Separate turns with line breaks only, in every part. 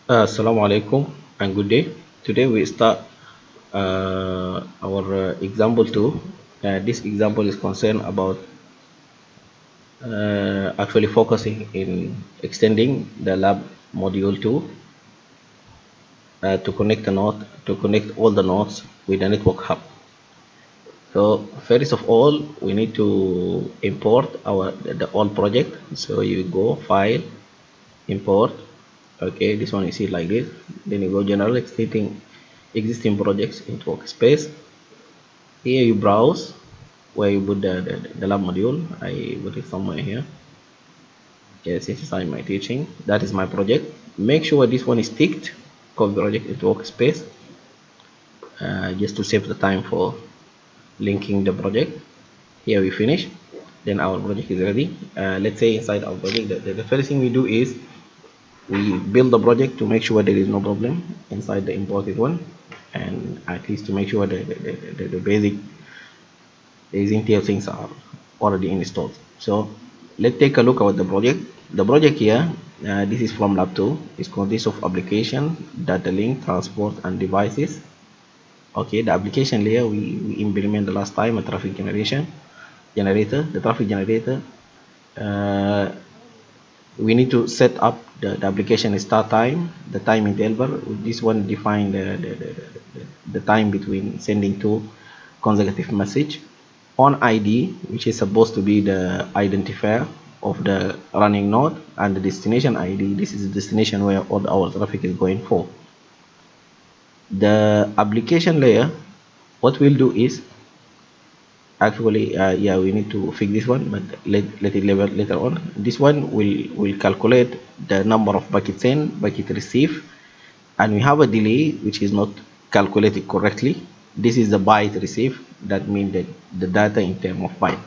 Assalamu alaikum and good day. Today we start our example 2. This example is concerned about actually focusing in extending the lab module 2 to connect the node to connect all the nodes with a network hub. So first of all, we need to import the old project. So you go file, import. Okay, this one you see like this. Then you go general existing projects into workspace. Here you browse where you put the lab module. I put it somewhere here. Okay, since it's in my teaching, that is my project. Make sure this one is ticked. Copy project into workspace, just to save the time for linking the project. Here we finish. Then our project is ready. Let's say inside our project, the first thing we do is we build the project to make sure there is no problem inside the imported one, and at least to make sure the basic essential things are already installed. So let's take a look at the project. The project here, this is from lab 2. It consists of application, data link, transport, and devices. Okay, the application layer we implement the last time a traffic generator. The traffic generator, uh, we need to set up the application start time, the time interval. This one define the time between sending two consecutive message. On ID, which is supposed to be the identifier of the running node, and the destination ID, this is the destination where all our traffic is going for. The application layer, what we'll do is actually yeah, we need to fix this one, but let it later on. This one will calculate the number of bucket send, bucket receive, and we have a delay which is not calculated correctly. This is the byte receive, that means that the data in term of byte.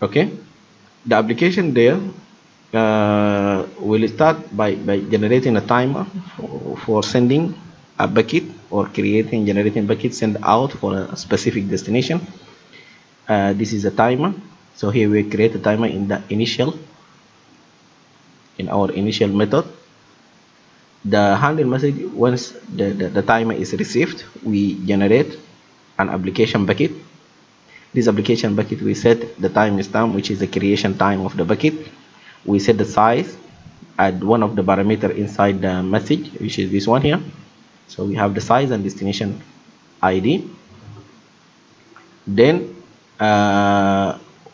Okay, the application there will start by generating a timer for sending a bucket, or generating bucket send out for a specific destination. This is a timer. So here we create a timer in our initial method. The handle message, once the timer is received, we generate an application bucket. This application bucket, we set the time stamp, which is the creation time of the bucket. We set the size, add one of the parameter inside the message, which is this one here. So we have the size and destination ID. Then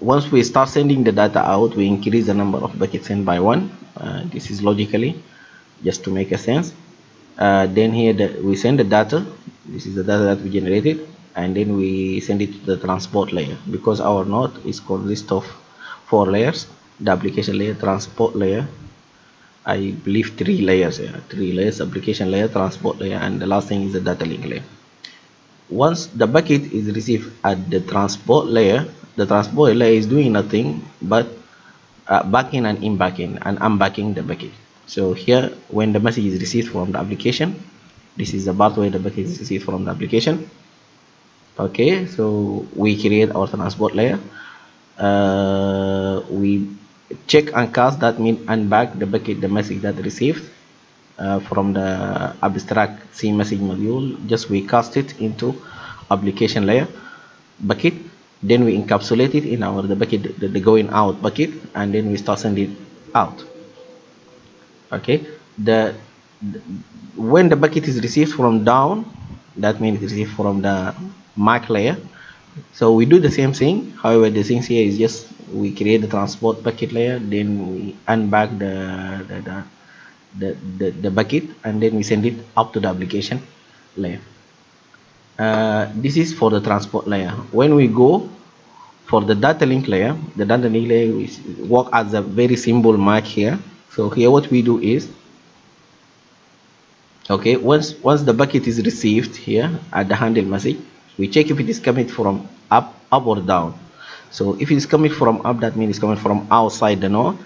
once we start sending the data out, we increase the number of buckets sent by 1. This is logically, just to make a sense. Then here we send the data. This is the data that we generated, and then we send it to the transport layer, because our node is consist of 4 layers: the application layer, transport layer, I believe 3 layers, 3 layers: application layer, transport layer, and the last thing is the data link layer. Once the bucket is received at the transport layer, the transport layer is doing nothing but backing and backing and unbacking the bucket. So here, when the message is received from the application, this is the part where the bucket is received from the application. Okay, so we create our transport layer. We check and cast, that means unback the bucket, the message that received from the abstract C message module. Just we cast it into application layer bucket. Then we encapsulate it in the bucket, the going out bucket, and then we start sending it out. Okay, when the bucket is received from down, that means it's received from the MAC layer. So we do the same thing. However, the thing here is just we create the transport bucket layer, then we unback the bucket, and then we send it up to the application layer. This is for the transport layer. When we go for the data link layer, we work as a very simple MAC here. So here what we do is, okay, once the bucket is received here at the handle message, we check if it is coming from up or down. So if it is coming from up, that means it's coming from outside the node.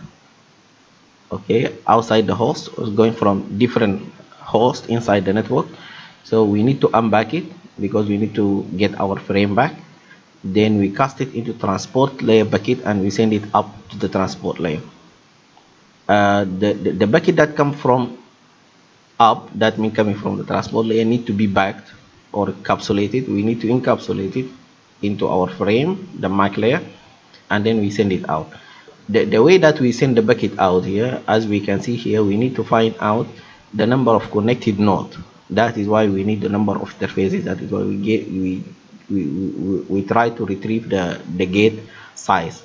Okay, outside the host, or going from different host inside the network. So we need to unback it, because we need to get our frame back. Then we cast it into transport layer bucket, and we send it up to the transport layer. The bucket that come from up, that means coming from the transport layer, need to be backed or encapsulated. We need to encapsulate it into our frame, the MAC layer, and then we send it out. The way that we send the bucket out here, as we can see here, we need to find out the number of connected nodes. That is why we need the number of interfaces. That is why we try to retrieve the gate size.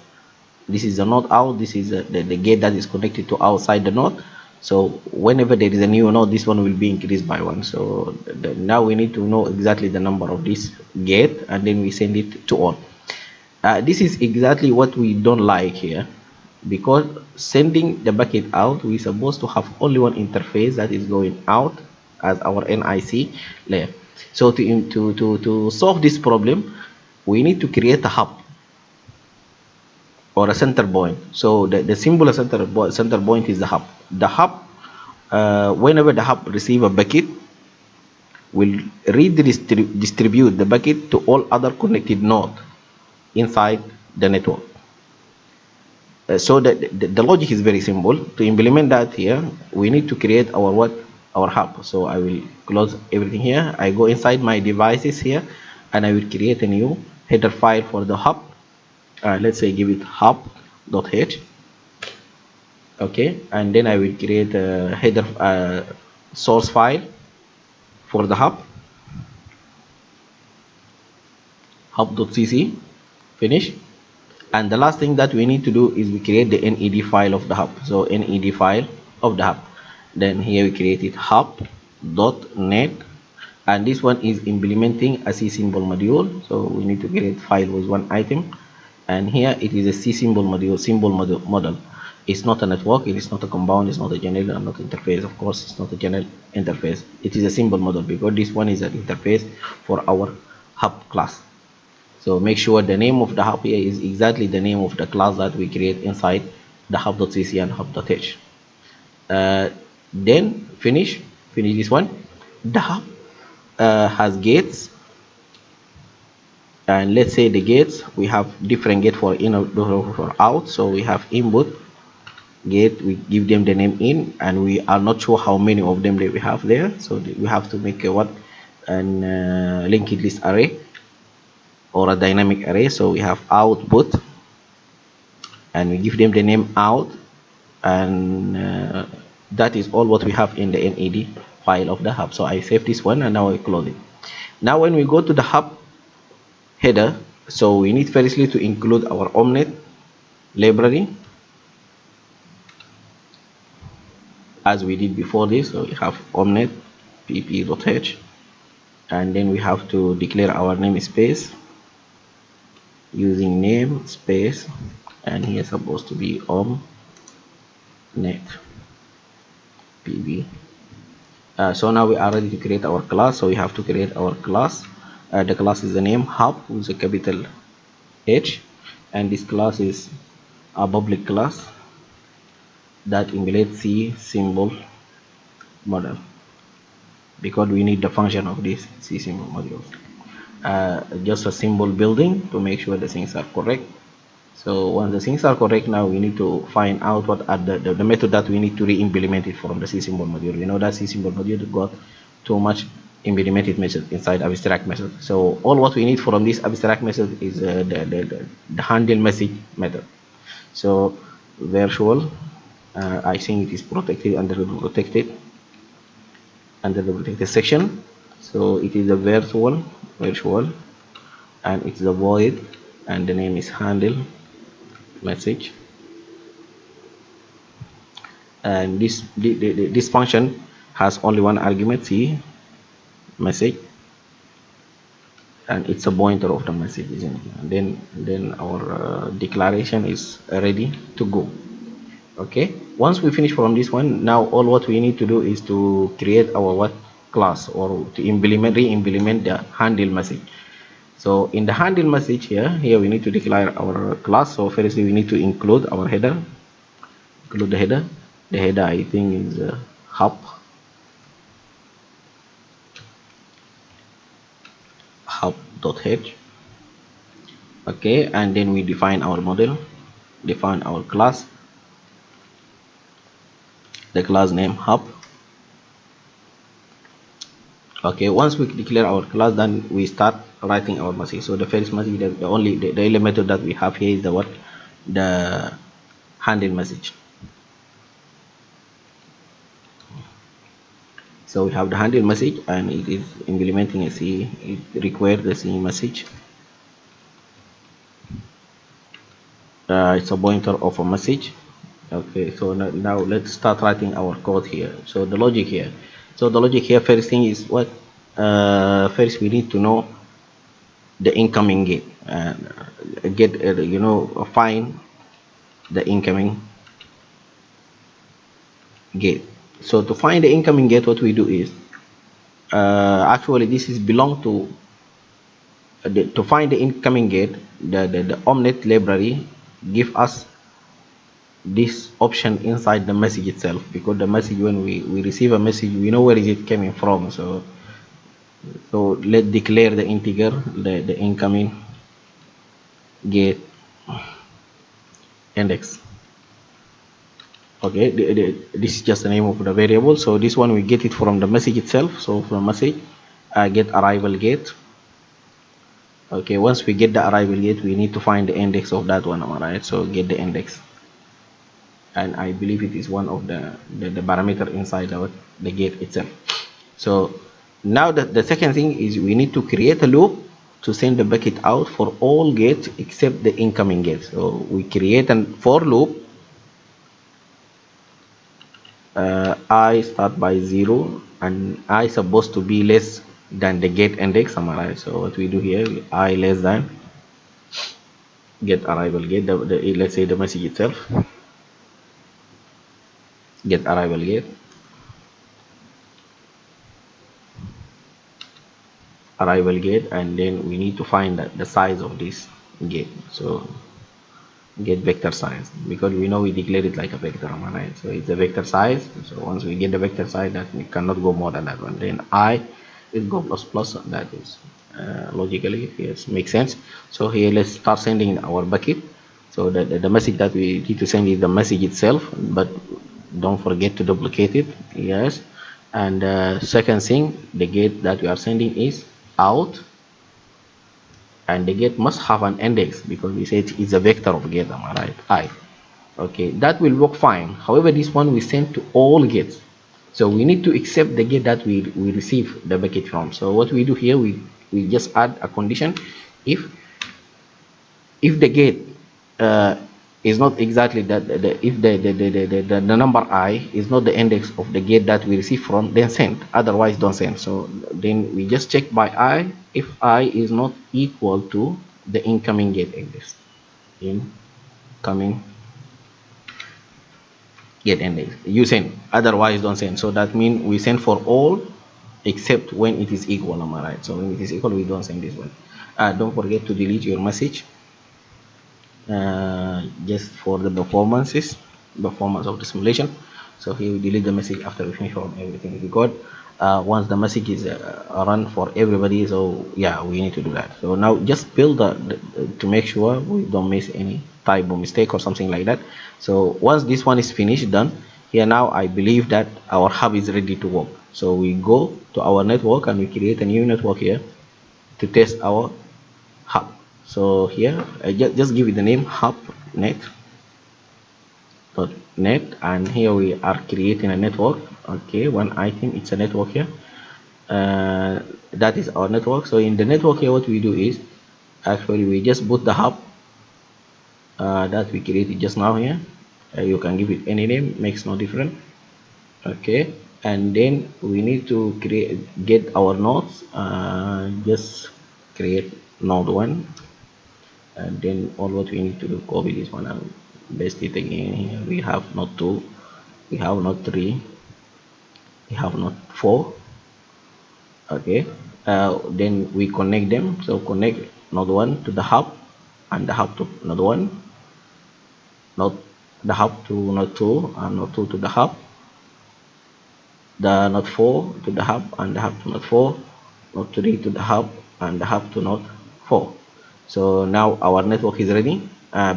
This is the node out, this is the gate that is connected to outside the node. So whenever there is a new node, this one will be increased by 1. So now we need to know exactly the number of this gate, and then we send it to all. This is exactly what we don't like here, because sending the bucket out, we're supposed to have only one interface that is going out as our NIC layer. So to solve this problem, we need to create a hub or a center point. So the symbol of center point is the hub. The hub, whenever the hub receive a bucket, will redistribute the bucket to all other connected nodes inside the network. So the logic is very simple. To implement that here, we need to create our hub. So I will close everything here. I go inside my devices here, and I will create a new header file for the hub. Let's say give it hub.h. Okay, and then I will create a header source file for the hub.cc. Finish. And the last thing that we need to do is we create the NED file of the hub. So NED file of the hub. Then here we created hub.net, and this one is implementing a C symbol module. So we need to create file with one item, and here it is a C symbol model. It's not a network, it is not a compound, it's not a general, not interface. Of course, it's not a general interface. It is a symbol model because this one is an interface for our hub class. So make sure the name of the hub here is exactly the name of the class that we create inside the hub.cc and hub.h. Then finish this one. The hub has gates, and let's say the gates, we have different gate for in or for out. So we have input gate, we give them the name in, and we are not sure how many of them that we have there. So we have to make a linked list array or a dynamic array. So we have output, and we give them the name out, and that is all what we have in the NED file of the hub. So I save this one, and now I close it. Now when we go to the hub header, so we need firstly to include our omnet library as we did before this. So we have omnet pp.h, and then we have to declare our namespace using namespace, and here supposed to be omnet pb. So now we are ready to create our class. So we have to create our class. The class is the name hub with a capital H, and this class is a public class that emulates C symbol model, because we need the function of this C symbol module. Just a symbol building to make sure the things are correct. So once the things are correct, now we need to find out what are the method that we need to re-implement it from the C symbol module. You know that C symbol module got too much implemented method inside abstract method. So all what we need from this abstract method is the handle message method. So virtual, I think it is protected under the protected section. So it is a virtual, and it's the void, and the name is handle message. And this function has only one argument, C message, and it's a pointer of the message, isn't it? And then our declaration is ready to go. Okay, once we finish from this one, now all what we need to do is to create our class, or to re-implement the handle message. So in the handle message here we need to declare our class. So firstly we need to include our header, the header I think is hub.h. Okay, and then we define our model, define our class, the class name hub. Okay, once we declare our class, then we start writing our message. So the first message, the only the element method that we have here is the what, the handle message. So we have the handle message, and it is implementing a C. It requires the C message. It's a pointer of a message. Okay, so now let's start writing our code here. So the logic here. So the logic here, first thing is what? First we need to know the incoming gate, and get find the incoming gate. So to find the incoming gate, what we do is actually this is belong to to find the incoming gate. The omnet library give us this option inside the message itself, because the message, when we receive a message, we know where is it coming from. So let's declare the integer, the incoming gate index. Okay, this is just the name of the variable. So this one we get it from the message itself. So from message, get arrival gate. Okay, once we get the arrival gate, we need to find the index of that one. All right, so get the index, and I believe it is one of the parameter inside the gate itself. So now the second thing is we need to create a loop to send the bucket out for all gates except the incoming gate. So we create a for loop. I start by 0, and I supposed to be less than the gate index. Am I right? So what we do here, I less than get arrival gate, let's say the message itself, get arrival gate, and then we need to find the size of this gate. So get vector size, because we know we declared it like a vector, am I right? So it's a vector size. So once we get the vector size, that we cannot go more than that one, then I is go plus plus. That is logically, yes, makes sense. So here let's start sending our bucket. So the message that we need to send is the message itself, but don't forget to duplicate it. Yes. And second thing, the gate that we are sending is out, and the gate must have an index, because we said it's a vector of gate. Am I right? I. Okay, that will work fine. However, this one we send to all gates, so we need to accept the gate that we receive the bucket from. So what we do here, we just add a condition. If the gate uh, is not exactly that, if the number I is not the index of the gate that we receive from, then send. Otherwise don't send. So then we just check by I. If I is not equal to the incoming gate index, incoming gate index, you send. Otherwise don't send. So that means we send for all except when it is equal. Am I right? So when it is equal, we don't send this one. Don't forget to delete your message, just for the performance of the simulation. So here we delete the message after we finish on everything we got. Once the message is run for everybody, so yeah, we need to do that. So now just build to make sure we don't miss any type of mistake or something like that. So once this one is finished, done, here now I believe that our hub is ready to work. So we go to our network and we create a new network here to test our hub. So here just give it the name hub.net, and here we are creating a network. Okay, one item, it's a network here. That is our network. So in the network here, what we do is actually we just put the hub that we created just now here. You can give it any name, makes no difference. Okay, and then we need to get our nodes. Just create node 1, and then all what we need to do, copy this one and paste it again here. We have node 2, we have node 3, we have node 4. Okay, then we connect them. So connect node 1 to the hub, and the hub to node 1, node the hub to node 2, and node 2 to the hub, the node 4 to the hub, and the hub to node 4, node 3 to the hub, and the hub to node 4. So now our network is ready.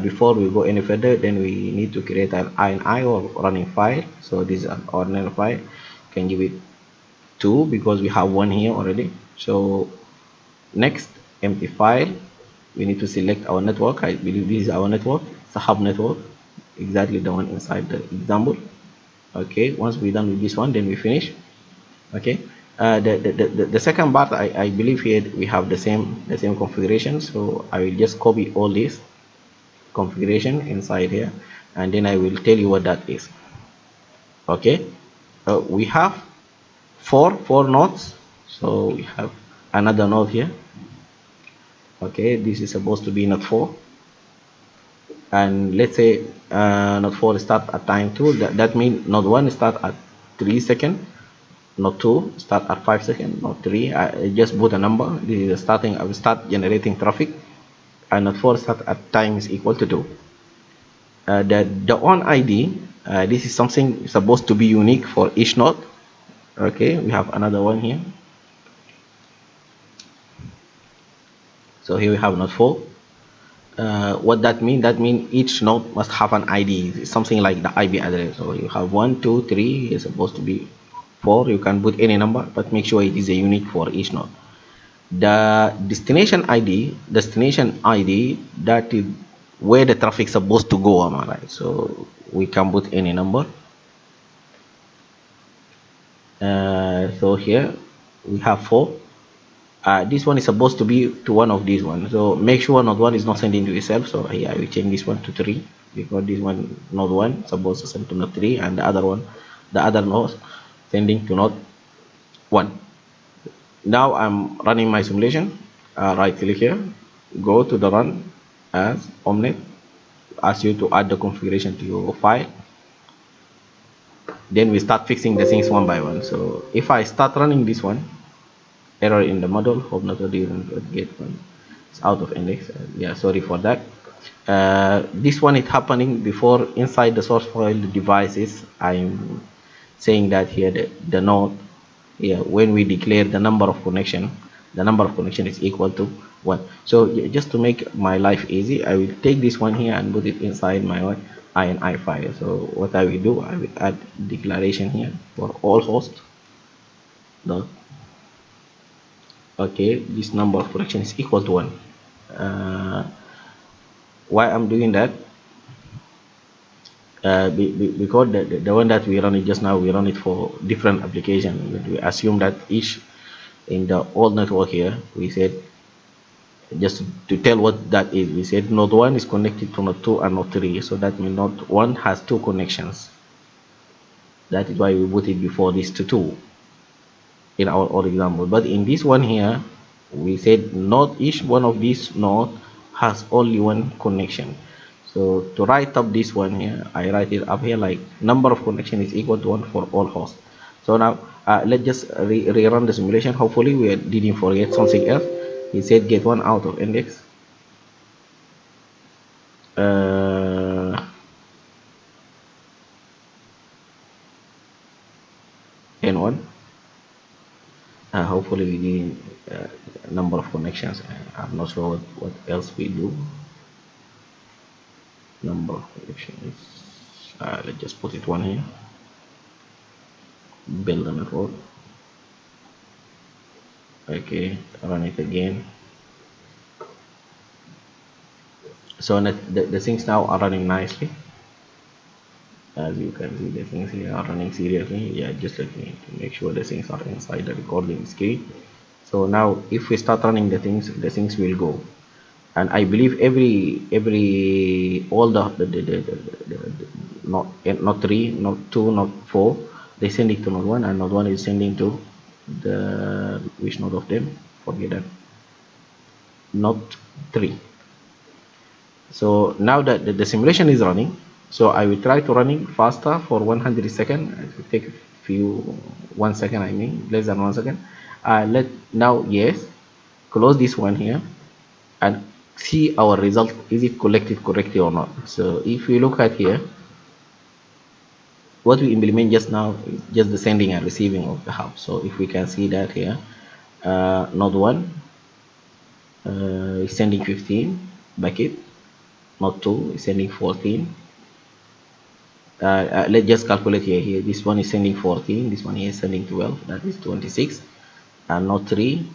before we go any further, then we need to create an ini or running file. So this is an ordinary file. Can give it 2 because we have one here already. So next, empty file. We need to select our network. I believe this is our network. It's a hub network, exactly the one inside the example. Okay, once we're done with this one, then we finish. Okay, the second part, I believe here we have the same configuration. So I will just copy all this configuration inside here, and then I will tell you what that is. Okay, we have four nodes. So we have another node here. Okay, this is supposed to be node 4, and let's say node 4 start at time 2. That means node 1 start at 3 seconds, node 2 start at 5 seconds, node 3 I just put a number. This is starting. I will start generating traffic, and node 4 start at time is equal to 2. The on ID, this is something supposed to be unique for each node. Okay, we have another one here. So here we have node 4. What that mean? That mean each node must have an ID, something like the IP address. So you have 1, 2, 3. It's supposed to be 4. You can put any number, but make sure it is a unique for each node. The destination ID, that is where the traffic is supposed to go. Am I right? So we can put any number. So here we have 4. This one is supposed to be to one of these ones, so make sure node 1 is not sending to itself. So here I will change this one to 3, because this one node 1 supposed to send to node 3, and the other node sending to node 1. Now I'm running my simulation. Right click here, go to the run as omnet, ask you to add the configuration to your file. Then we start fixing the things one by one. So if I start running this one, error in the model, hope not to get one, it's out of index. Yeah, sorry for that. This one is happening before inside the source file devices. I'm saying that here the node here, when we declare the number of connection is equal to 1. So just to make my life easy, I will take this one here and put it inside my ini file. So what I will do, I will add declaration here for all hosts. Okay, this number of connection is equal to 1. Why I'm doing that? Because the one that we run it just now, we run it for different application. We assume that each in the old network here, we said, just to tell what that is, we said node 1 is connected to node 2 and node 3. So that means node 1 has 2 connections. That is why we put it before this to 2 in our old example. But in this one here, we said not each one of these nodes has only one connection. So to write up this one here, I write it up here like number of connection is equal to 1 for all hosts. So now let's just rerun the simulation. Hopefully we didn't forget something else. He said get 1 out of index. N1. Hopefully we didn't number of connections. I'm not sure what else we do. Number of connections. Let's just put it 1 here. Build a network. Okay, run it again. So the things now are running nicely. As you can see, the things here are running seriously. Yeah, just let me to make sure the things are inside the recording screen. So now if we start running the things will go. And I believe all not 3, not 2, not 4, they send it to node 1, and node 1 is sending to the which node of them, forget that, node 3. So now that the simulation is running, so I will try to running faster for 100 seconds. It will take 1 second, I mean less than 1 second. Let now, yes, close this one here and see our result. Is it collected correctly or not? So if we look at here, what we implement just now is just the sending and receiving of the hub. So if we can see that here, node 1 is sending 15 bucket, node 2 is sending 14. Let's just calculate here. This one is sending 14, this one here is sending 12, that is 26. And node 3,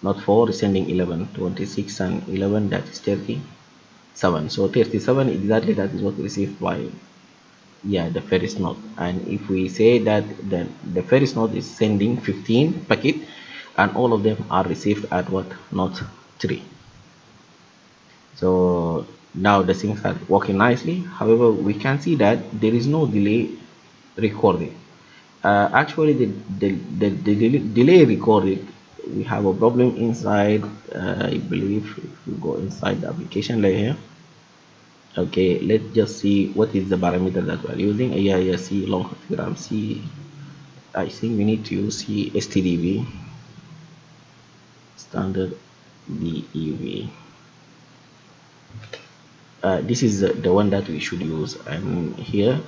node 4 is sending 11. 26 and 11, that is 37. So 37 exactly, that is what we received by, yeah, the first node. And if we say that the first node is sending 15 packet, and all of them are received at what, node 3. So now the things are working nicely. However, we can see that there is no delay recorded. Actually, the delay recorded, we have a problem inside. I believe if we go inside the application layer. Okay, let's just see what is the parameter that we are using. Yeah, C long gram C. I think we need to use C stdb standard DEV. This is the one that we should use, and here,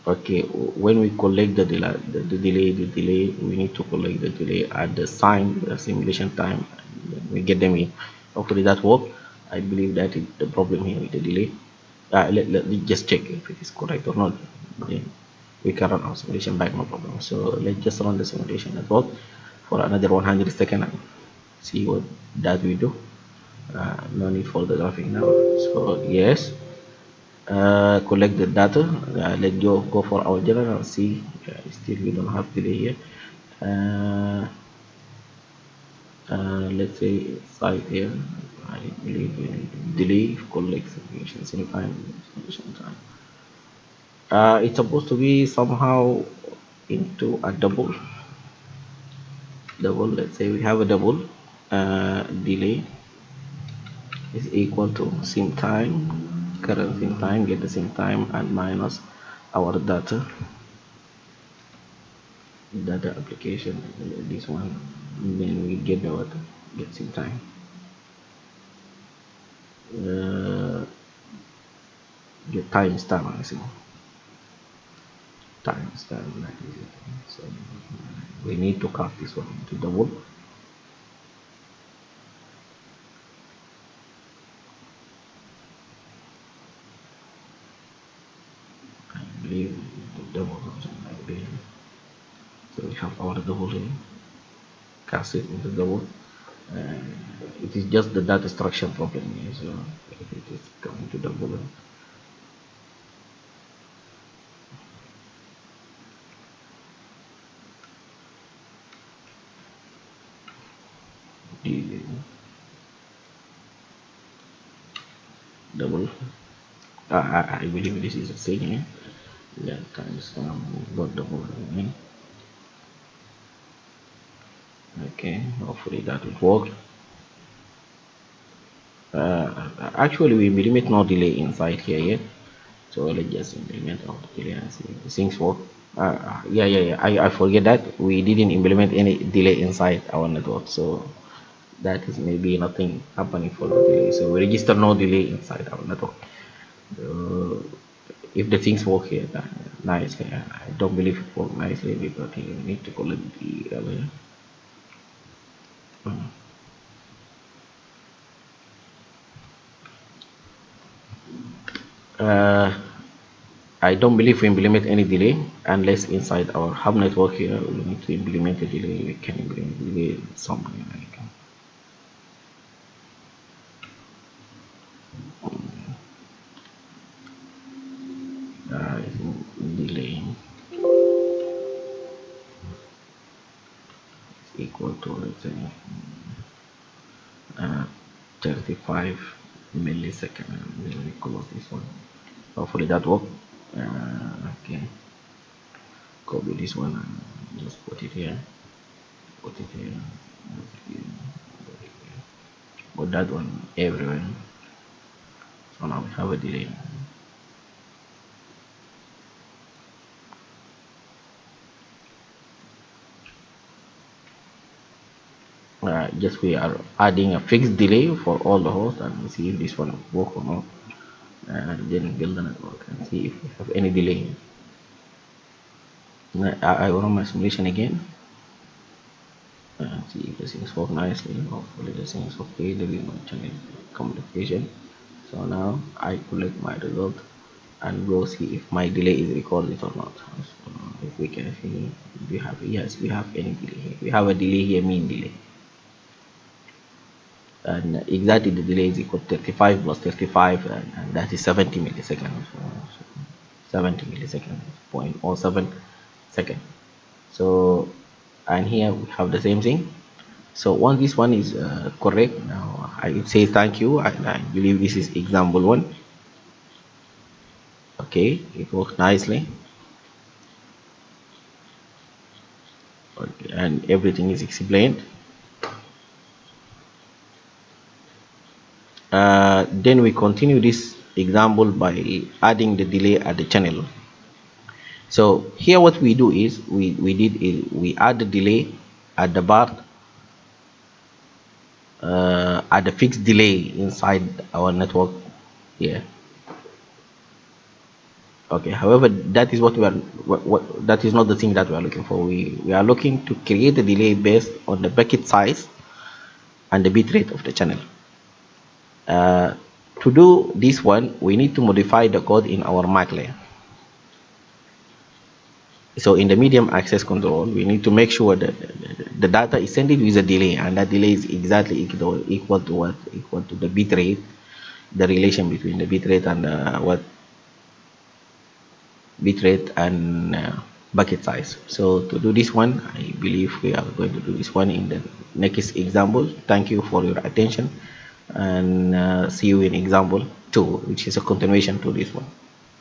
okay, when we collect the delay, we need to collect the delay at the time, the simulation time. We get them in. Hopefully that work. I believe that is the problem here with the delay. Let me just check if it is correct or not. Then we can run our simulation back, no problem. So let's just run the simulation at work for another 100 seconds and see what that we do. No need for the graphic now. So yes, collect the data. Let's go for our general. See, still we don't have delay here. uh, let's say site here. I believe we need delay collect simulation same time, simulation time. It's supposed to be somehow into a double. Let's say we have a double. Delay is equal to same time, current same time, get the same time, and minus our data application, this one. Then we get the get same time. Get timestamp, I think. Timestamp, that is it. So we need to cast this one into double. I believe the double something like this. So we have our double here. Cast it into double. It is just the data structure problem here. So if it is going to double, the double. I believe this is the same here. Yeah, times not double. Okay, hopefully that will work. Actually, we implement no delay inside here yet. So let's just implement our delay and see if things work. Yeah. I forget that we didn't implement any delay inside our network. So that is maybe nothing happening for the delay. So we register no delay inside our network. If the things work here, nice. I don't believe it work nicely because you need to collect the earlier. Uh, I don't believe we implement any delay unless inside our hub network here we need to implement a delay. We can implement delay somewhere like uh, delay is equal to, let's say, uh, 35 millisecond. Then we close this one. Hopefully that work. Okay, copy this one and just put it here. Put it here. Put it here. Put it here. Put that one everywhere. So now we have a delay. Just we are adding a fixed delay for all the hosts and see if this one will work or not. Then build the network and see if we have any delay. I run my simulation again and see if the things work nicely. Hopefully the things okay. There is no channel communication. So now I collect my result and go see if my delay is recorded or not. So if we can see, we have, yes, we have any delay here. We have a delay here, mean delay, and exactly the delay is equal to 35 plus 35, and that is 70 milliseconds. So 70 milliseconds, 0.07 second. So, and here we have the same thing. So once this one is correct, now I will say thank you, and I believe this is example one. Okay, it works nicely. Okay, and everything is explained. Then we continue this example by adding the delay at the channel. So here what we do is we add the delay at the bar, at the fixed delay inside our network here. Okay, however, that is what we are, that is not the thing that we are looking for. We are looking to create a delay based on the packet size and the bit rate of the channel. To do this one, we need to modify the code in our MAC layer. So in the medium access control, we need to make sure that the data is sent with a delay, and that delay is exactly equal to what, equal to the bit rate, the relation between the bit rate and what bitrate and bucket size. So to do this one, I believe we are going to do this one in the next example. Thank you for your attention, and see you in example 2, which is a continuation to this one.